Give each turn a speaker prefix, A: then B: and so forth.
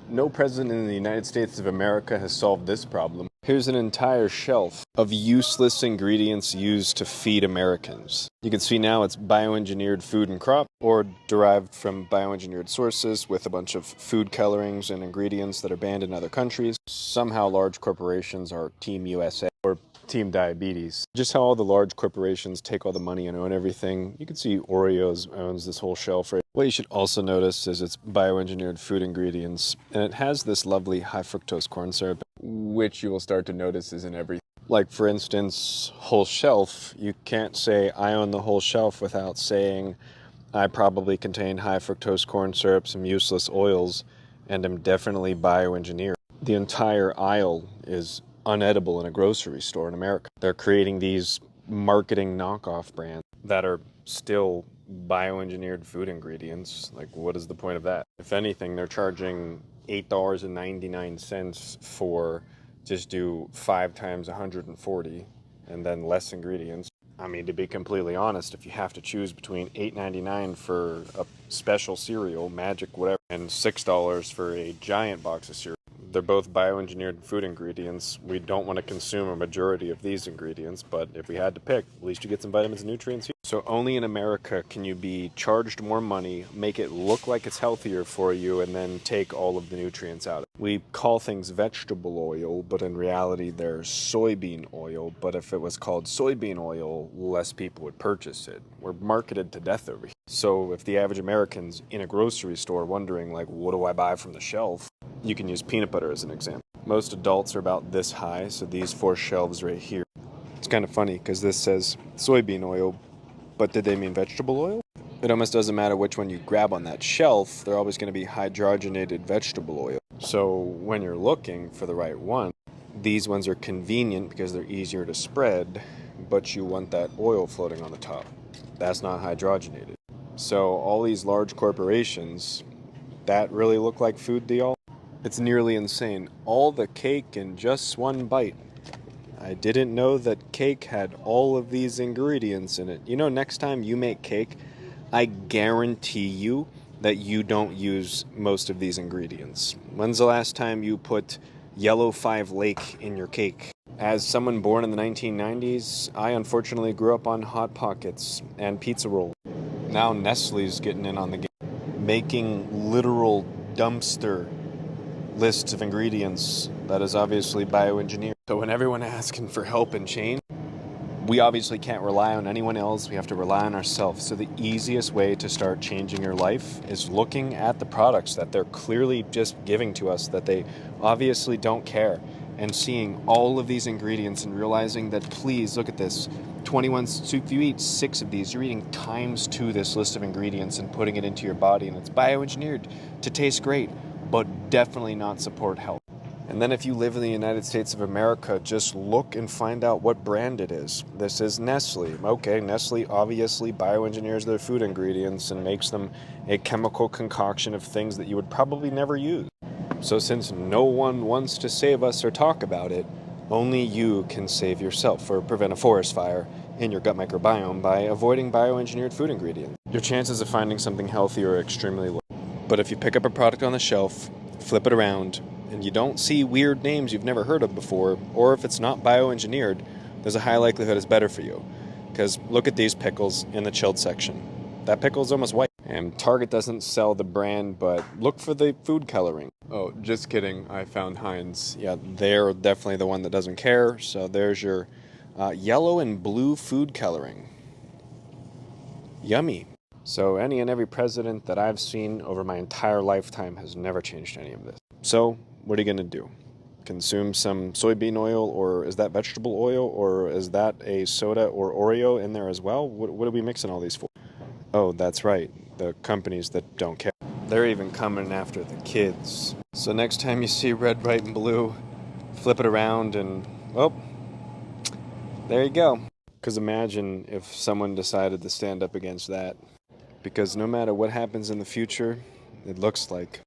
A: No president in the United States of America has solved this problem. Here's an entire shelf of useless ingredients used to feed Americans. You can see now it's bioengineered food and crop, or derived from bioengineered sources with a bunch of food colorings and ingredients that are banned in other countries. Somehow large corporations are Team USA or Team Diabetes. Just how all the large corporations take all the money and own everything. You can see Oreos owns this whole shelf right. What you should also notice is it's bioengineered food ingredients, and it has this lovely high fructose corn syrup, which you will start to notice is in everything. Like, for instance, whole shelf. You can't say I own the whole shelf without saying I probably contain high fructose corn syrup, some useless oils, and am definitely bioengineered. The entire aisle is unedible in a grocery store in America. They're creating these marketing knockoff brands that are still bioengineered food ingredients. Like, what is the point of that? If anything, they're charging $8.99 for just do 5 times 140 and then less ingredients. I mean, to be completely honest, if you have to choose between $8.99 for a special cereal, Magic whatever, and $6 for a giant box of cereal, they're both bioengineered food ingredients. We don't want to consume a majority of these ingredients, but if we had to pick, at least you get some vitamins and nutrients here. So only in America can you be charged more money, make it look like it's healthier for you, and then take all of the nutrients out. We call things vegetable oil, but in reality they're soybean oil. But if it was called soybean oil, less people would purchase it. We're marketed to death over here. So if the average American's in a grocery store wondering, like, what do I buy from the shelf? You can use peanut butter as an example. Most adults are about this high, so these 4 shelves right here. It's kind of funny because this says soybean oil, but did they mean vegetable oil? It almost doesn't matter which one you grab on that shelf, they're always going to be hydrogenated vegetable oil. So when you're looking for the right one, these ones are convenient because they're easier to spread, but you want that oil floating on the top. That's not hydrogenated. So all these large corporations, that really look like food to y'all? It's nearly insane. All the cake in just one bite. I didn't know that cake had all of these ingredients in it. You know, next time you make cake, I guarantee you that you don't use most of these ingredients. When's the last time you put Yellow 5 Lake in your cake? As someone born in the 1990s, I unfortunately grew up on Hot Pockets and pizza rolls. Now Nestle's getting in on the game, making literal dumpster lists of ingredients that is obviously bioengineered. So when everyone asking for help and change, we obviously can't rely on anyone else. We have to rely on ourselves. So the easiest way to start changing your life is looking at the products that they're clearly just giving to us, that they obviously don't care, and seeing all of these ingredients and realizing that, please look at this. 21, so if you eat 6 of these, you're eating times 2 this list of ingredients and putting it into your body, and it's bioengineered to taste great, but definitely not support health. And then if you live in the United States of America, just look and find out what brand it is. This is Nestle. Okay, Nestle obviously bioengineers their food ingredients and makes them a chemical concoction of things that you would probably never use. So since no one wants to save us or talk about it, only you can save yourself or prevent a forest fire in your gut microbiome by avoiding bioengineered food ingredients. Your chances of finding something healthy are extremely low. But if you pick up a product on the shelf, flip it around, and you don't see weird names you've never heard of before, or if it's not bioengineered, there's a high likelihood it's better for you. Because look at these pickles in the chilled section. That pickle's almost white. And Target doesn't sell the brand, but look for the food coloring. Oh, just kidding. I found Heinz. Yeah, they're definitely the one that doesn't care. So there's your yellow and blue food coloring. Yummy. So any and every president that I've seen over my entire lifetime has never changed any of this. So what are you going to do? Consume some soybean oil, or is that vegetable oil, or is that a soda or Oreo in there as well? What are we mixing all these for? Oh, that's right. The companies that don't care. They're even coming after the kids. So next time you see red, white, and blue, flip it around and, well, there you go. Because imagine if someone decided to stand up against that. Because no matter what happens in the future, it looks like